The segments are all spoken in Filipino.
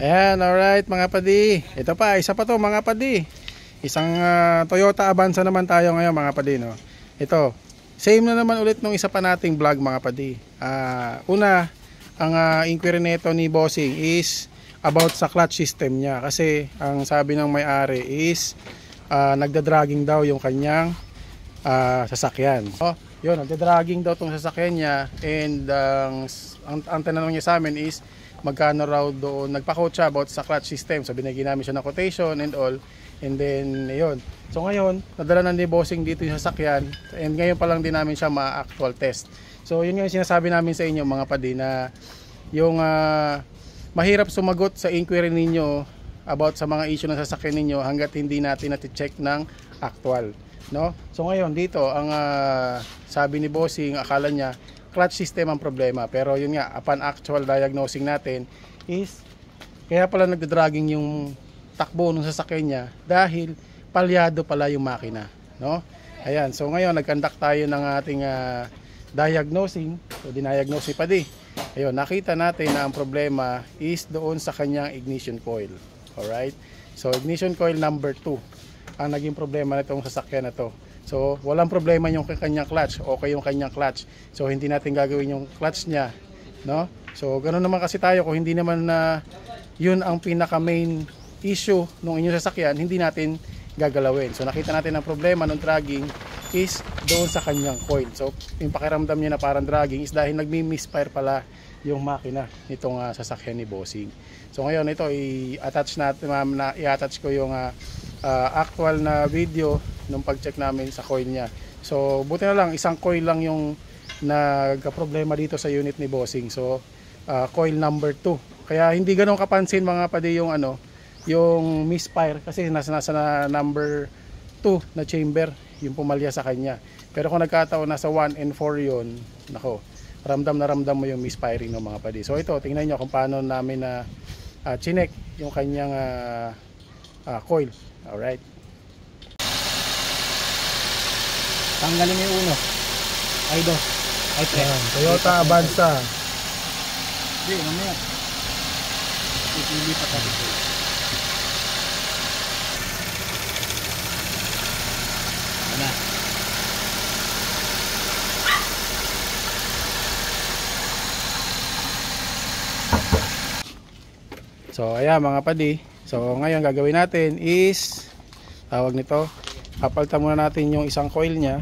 Ayan, alright mga padi. Ito pa, isa pa to mga padi. Isang Toyota Avanza naman tayo ngayon mga padi, no? Ito, same na naman ulit nung isa pa nating vlog mga padi. Una, ang inquiry nito ni Bossing is about sa clutch system niya. Kasi ang sabi ng may-ari is nagda-dragging daw yung kanyang sasakyan. Oh, yun, nagda-dragging daw tong sasakyan niya. And ang tanong niya sa amin is magkano raw doon, nagpa-quote siya about sa clutch system. So binigyan namin siya ng quotation and all. And then yun, so ngayon nadala na ni Bossing dito yung sasakyan. And ngayon pa lang din namin siya ma-actual test. So yun yung sinasabi namin sa inyo mga padi, na yung mahirap sumagot sa inquiry ninyo about sa mga issue ng sasakyan ninyo hanggat hindi natin nati-check ng actual, no? So ngayon dito ang sabi ni Bossing, akala niya clutch system ang problema, pero yun nga, upon actual diagnosing natin is kaya pala nagda-dragging yung takbo ng sasakyan niya dahil palyado pala yung makina, no? Ayan, so ngayon nag-conduct tayo ng ating diagnosing. So diniagnose pa di. Ayun, nakita natin na ang problema is doon sa kanyang ignition coil. Alright, so ignition coil number 2 ang naging problema nitong sasakyan na to. So walang problema yung kanyang clutch, okay yung kanyang clutch. So hindi natin gagawin yung clutch niya, no? So ganoon naman kasi tayo, kung hindi naman yun ang pinaka main issue ng inyong sasakyan, hindi natin gagalawin. So nakita natin ang problema ng dragging is doon sa kanyang coil. So yung pakiramdam niya na parang dragging is dahil nagmi-misfire pala yung makina nitong sasakyan ni Bossing. So ngayon ito i-attach natin, i-attach ko yung actual na video nung pag-check namin sa coil niya. So buti na lang isang coil lang yung nagka-problema dito sa unit ni Bossing. So coil number 2. Kaya hindi ganoon kapansin mga padi yung yung misfire kasi nasa na number 2 na chamber yung pumalya sa kanya. Pero kung nagkataon nasa 1 and 4 yun, nako, ramdam na ramdam mo yung misfiring ng mga padi. So ito, tingnan nyo kung paano namin chinek yung kanyang coil. Alright, tanggalin mo yung uno, ay dos, ay tre. Toyota Avanza. Hindi, mamaya ipili pa tayo. So ayan mga padi, so ngayon gagawin natin is tawag nito, papalitan muna natin yung isang coil niya.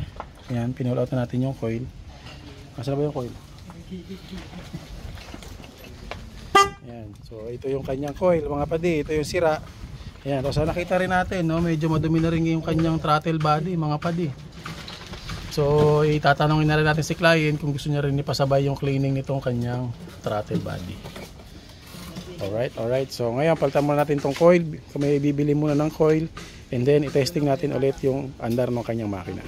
Ayan, pinull out na natin yung coil. Nasaan ba yung coil? Ayan, so ito yung kanyang coil mga padi, ito yung sira. Ayan, so nakita rin natin, no, medyo madumi na rin yung kanyang throttle body mga padi. So itatanungin na rin natin si client kung gusto niya rin ipasabay yung cleaning nitong kanyang throttle body. Alright. So ngayon palitan muna natin tong coil. Kami bibili muna ng coil and then i-testing natin ulit yung andar ng kanyang makina.